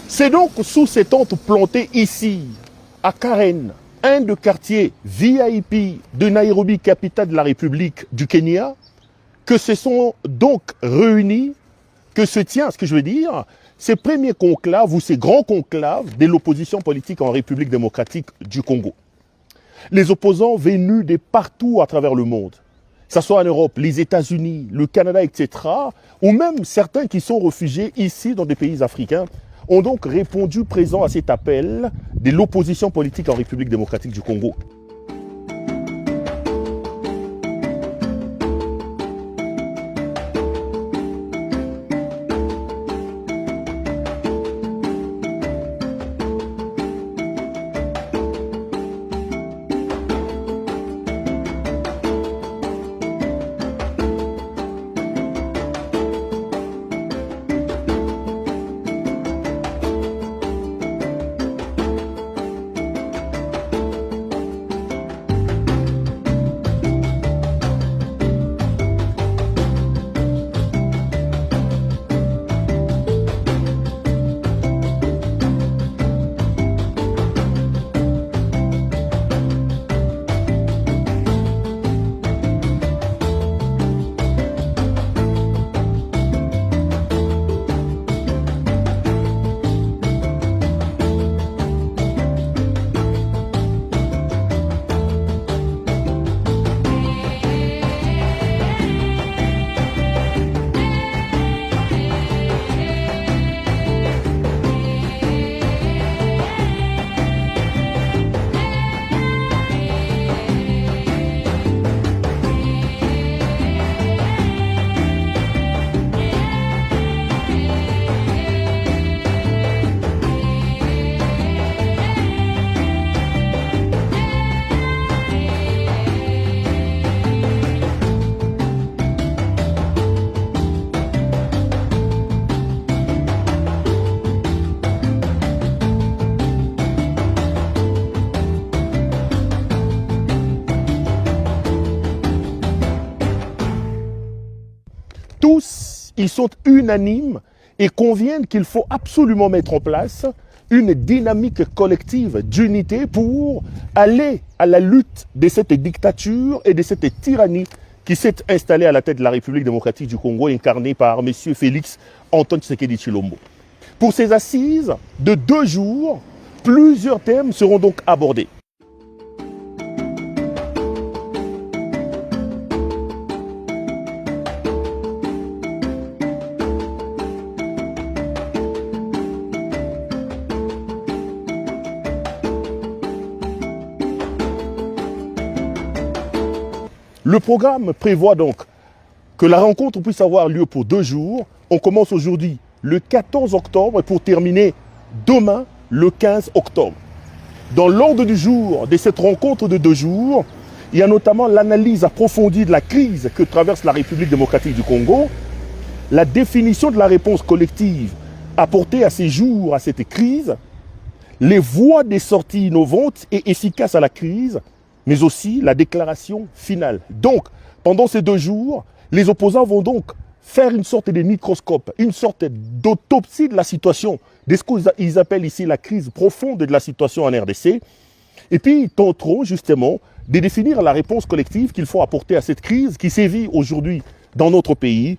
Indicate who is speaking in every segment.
Speaker 1: C'est donc sous ces tentes plantées ici, à Karen, un des quartiers VIP de Nairobi, capitale de la République du Kenya, que se sont donc réunis, que se tient, ce que je veux dire, ces premiers conclaves ou ces grands conclaves de l'opposition politique en République démocratique du Congo. Les opposants venus de partout à travers le monde, que ce soit en Europe, les États-Unis, le Canada, etc., ou même certains qui sont réfugiés ici dans des pays africains, ont donc répondu présent à cet appel de l'opposition politique en République démocratique du Congo. Tous, ils sont unanimes et conviennent qu'il faut absolument mettre en place une dynamique collective d'unité pour aller à la lutte de cette dictature et de cette tyrannie qui s'est installée à la tête de la République démocratique du Congo, incarnée par M. Félix Antoine Tshisekedi Tshilombo. Pour ces assises de 2 jours, plusieurs thèmes seront donc abordés. Le programme prévoit donc que la rencontre puisse avoir lieu pour 2 jours. On commence aujourd'hui le 14 octobre et pour terminer demain le 15 octobre. Dans l'ordre du jour de cette rencontre de 2 jours, il y a notamment l'analyse approfondie de la crise que traverse la République démocratique du Congo, la définition de la réponse collective apportée à ces jours, à cette crise, les voies des sorties innovantes et efficaces à la crise, mais aussi la déclaration finale. Donc, pendant ces 2 jours, les opposants vont donc faire une sorte de microscope, une sorte d'autopsie de la situation, de ce qu'ils appellent ici la crise profonde de la situation en RDC, et puis ils tenteront justement de définir la réponse collective qu'il faut apporter à cette crise qui sévit aujourd'hui dans notre pays.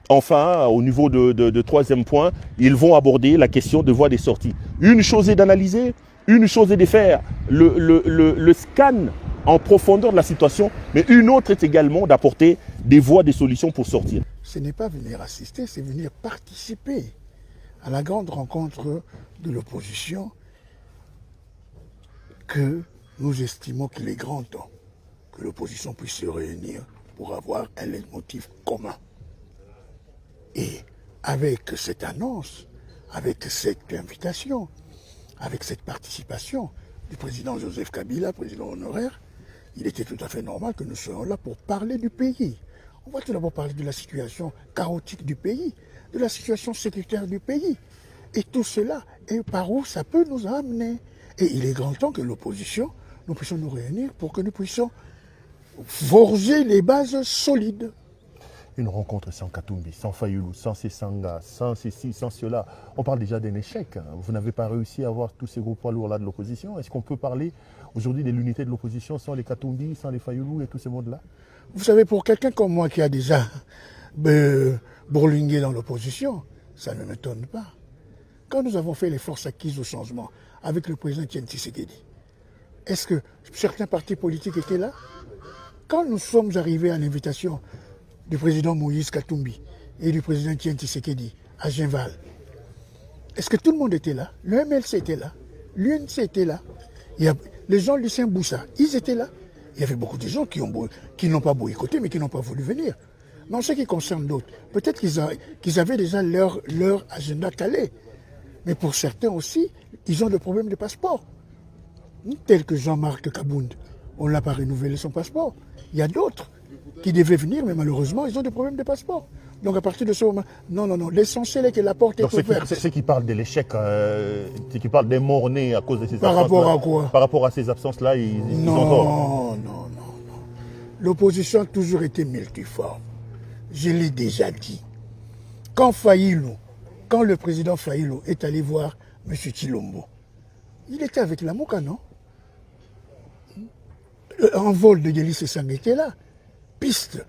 Speaker 1: Enfin, au niveau de 3e point, ils vont aborder la question de voies des sorties. Une chose est d'analyser, une chose est de faire le scan en profondeur de la situation, mais une autre est également d'apporter des voies, des solutions pour sortir.
Speaker 2: Ce n'est pas venir assister, c'est venir participer à la grande rencontre de l'opposition que nous estimons qu'il est grand temps que l'opposition puisse se réunir pour avoir un leitmotiv commun. Et avec cette annonce, avec cette invitation, avec cette participation du président Joseph Kabila, président honoraire, il était tout à fait normal que nous soyons là pour parler du pays. On va tout d'abord parler de la situation chaotique du pays, de la situation sécuritaire du pays. Et tout cela, et par où ça peut nous amener. Et il est grand temps que l'opposition, nous puissions nous réunir pour que nous puissions forger les bases solides.
Speaker 1: Une rencontre sans Katumbi, sans Fayulu, sans Sessanga, sans ceci, sans cela. On parle déjà d'un échec. Vous n'avez pas réussi à avoir tous ces gros poids lourds-là de l'opposition. Est-ce qu'on peut parler aujourd'hui de l'unité de l'opposition sans les Katumbi, sans les Fayulu et tous ces mondes-là?
Speaker 2: Vous savez, pour quelqu'un comme moi qui a déjà bourlingué dans l'opposition, ça ne m'étonne pas. Quand nous avons fait les forces acquises au changement avec le président Etienne Tshisekedi, est-ce que certains partis politiques étaient là? Quand nous sommes arrivés à l'invitation du président Moïse Katumbi et du président Etienne Tshisekedi à Genval, est-ce que tout le monde était là? Le MLC était là, l'UNC était là, les gens de Saint-Boussa, ils étaient là. Il y avait beaucoup de gens qui n'ont pas boycotté, mais qui n'ont pas voulu venir. Mais en ce qui concerne d'autres, peut-être qu'ils avaient déjà leur agenda calé. Mais pour certains aussi, ils ont des problèmes de passeport. Tel que Jean-Marc Kabound, on n'a pas renouvelé son passeport. Il y a d'autres qui devaient venir, mais malheureusement, ils ont des problèmes de passeport. Donc à partir de ce moment, non, l'essentiel est que la porte est ouverte.
Speaker 1: C'est qui parle de l'échec, c'est qui parle des morts-nés à cause de ces absences.
Speaker 2: Par rapport à quoi?
Speaker 1: Par rapport à ces absences-là, ils ont tort.
Speaker 2: Non. L'opposition a toujours été multiforme. Je l'ai déjà dit. Quand le président Fayulu est allé voir M. Tshilombo, il était avec la Mouka, non? Un vol de Yeli Sessang était là. Piste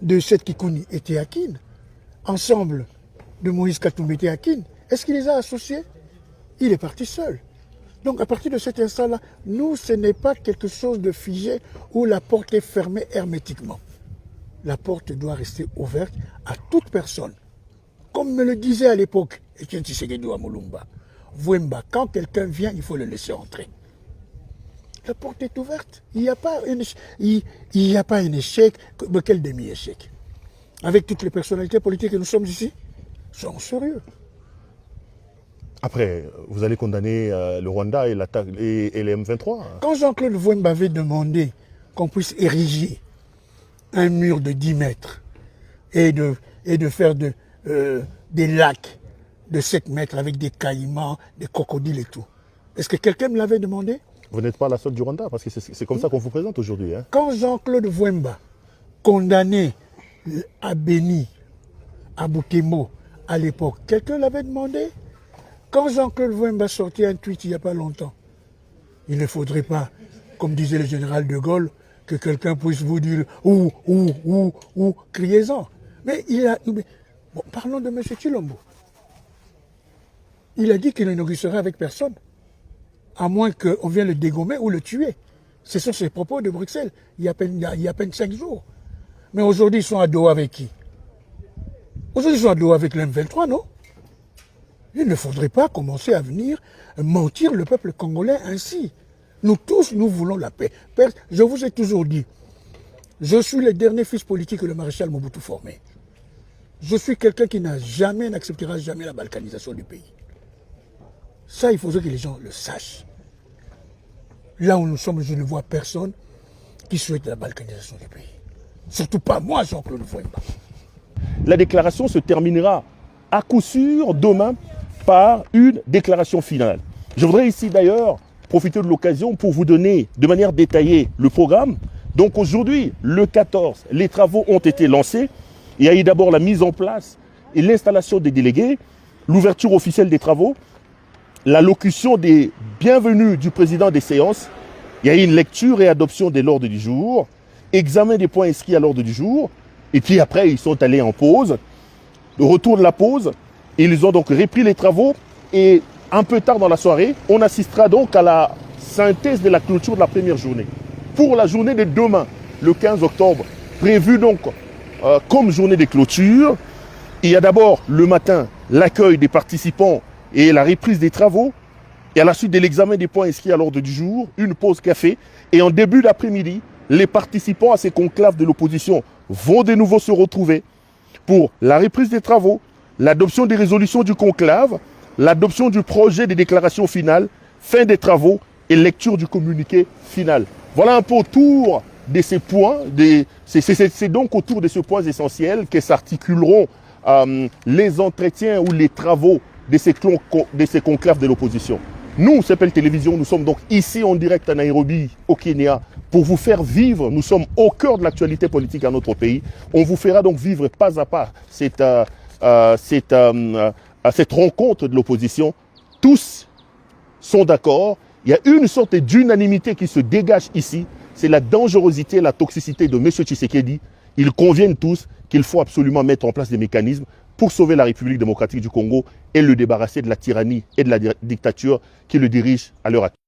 Speaker 2: de Seth Kikouni était à Kin. Ensemble de Moïse Katumbi était à Kin. Est-ce qu'il les a associés? Il est parti seul. Donc à partir de cet instant-là, nous, ce n'est pas quelque chose de figé où la porte est fermée hermétiquement. La porte doit rester ouverte à toute personne. Comme me le disait à l'époque Etienne Tshisekedi à Moulumba, Vouemba, quand quelqu'un vient, il faut le laisser entrer. La porte est ouverte. Il n'y a pas un échec, mais quel demi-échec. Avec toutes les personnalités politiques que nous sommes ici, soyons sérieux.
Speaker 1: Après, vous allez condamner le Rwanda et les M23.
Speaker 2: Quand Jean-Claude Vouemba avait demandé qu'on puisse ériger un mur de 10 mètres et de faire des lacs de 7 mètres avec des caïmans, des crocodiles et tout, est-ce que quelqu'un me l'avait demandé?
Speaker 1: Vous n'êtes pas la seule du Rwanda, parce que c'est comme ça qu'on vous présente aujourd'hui. Hein.
Speaker 2: Quand Jean-Claude Vouemba condamnait à Béni, à Boutemo, à l'époque, quelqu'un l'avait demandé? Quand Jean-Claude Vouemba sortait un tweet il n'y a pas longtemps, il ne faudrait pas, comme disait le général de Gaulle, que quelqu'un puisse vous dire ou, criez-en. Mais bon, parlons de M. Tshilombo. Il a dit qu'il ne négocierait avec personne, à moins qu'on vienne le dégommer ou le tuer. Ce sont ses propos de Bruxelles, il y a à peine 5 jours. Mais aujourd'hui, ils sont à Doha avec qui? Aujourd'hui, ils sont à Doha avec l'M23, non? Il ne faudrait pas commencer à venir mentir le peuple congolais ainsi. Nous tous, nous voulons la paix. Je vous ai toujours dit, je suis le dernier fils politique que le maréchal Mobutu formait. Je suis quelqu'un qui n'acceptera jamais la balkanisation du pays. Ça, il faudrait que les gens le sachent. Là où nous sommes, je ne vois personne qui souhaite la balkanisation du pays. Surtout pas moi, Jean-Claude Vouemba.
Speaker 1: La déclaration se terminera à coup sûr demain par une déclaration finale. Je voudrais ici d'ailleurs profiter de l'occasion pour vous donner de manière détaillée le programme. Donc aujourd'hui, le 14, les travaux ont été lancés. Il y a eu d'abord la mise en place et l'installation des délégués, l'ouverture officielle des travaux, l'allocution des bienvenus du président des séances. Il y a eu une lecture et adoption de l'ordre du jour, examen des points inscrits à l'ordre du jour, et puis après ils sont allés en pause. Le retour de la pause, ils ont donc repris les travaux et un peu tard dans la soirée, on assistera donc à la synthèse de la clôture de la première journée. Pour la journée de demain, le 15 octobre, prévue donc comme journée de clôture, il y a d'abord le matin l'accueil des participants et la reprise des travaux, et à la suite de l'examen des points inscrits à l'ordre du jour, une pause café, et en début d'après-midi, les participants à ces conclaves de l'opposition vont de nouveau se retrouver pour la reprise des travaux, l'adoption des résolutions du conclave, l'adoption du projet de déclaration finale, fin des travaux et lecture du communiqué final. Voilà un peu autour de ces points, c'est donc autour de ces points essentiels que s'articuleront les entretiens ou les travaux de ces conclaves de l'opposition. Nous, CEPEL Télévision, nous sommes donc ici en direct à Nairobi, au Kenya, pour vous faire vivre. Nous sommes au cœur de l'actualité politique à notre pays. On vous fera donc vivre pas à pas cette rencontre de l'opposition. Tous sont d'accord. Il y a une sorte d'unanimité qui se dégage ici. C'est la dangerosité, la toxicité de M. Tshisekedi. Ils conviennent tous qu'il faut absolument mettre en place des mécanismes pour sauver la République démocratique du Congo et le débarrasser de la tyrannie et de la dictature qui le dirige à l'heure actuelle.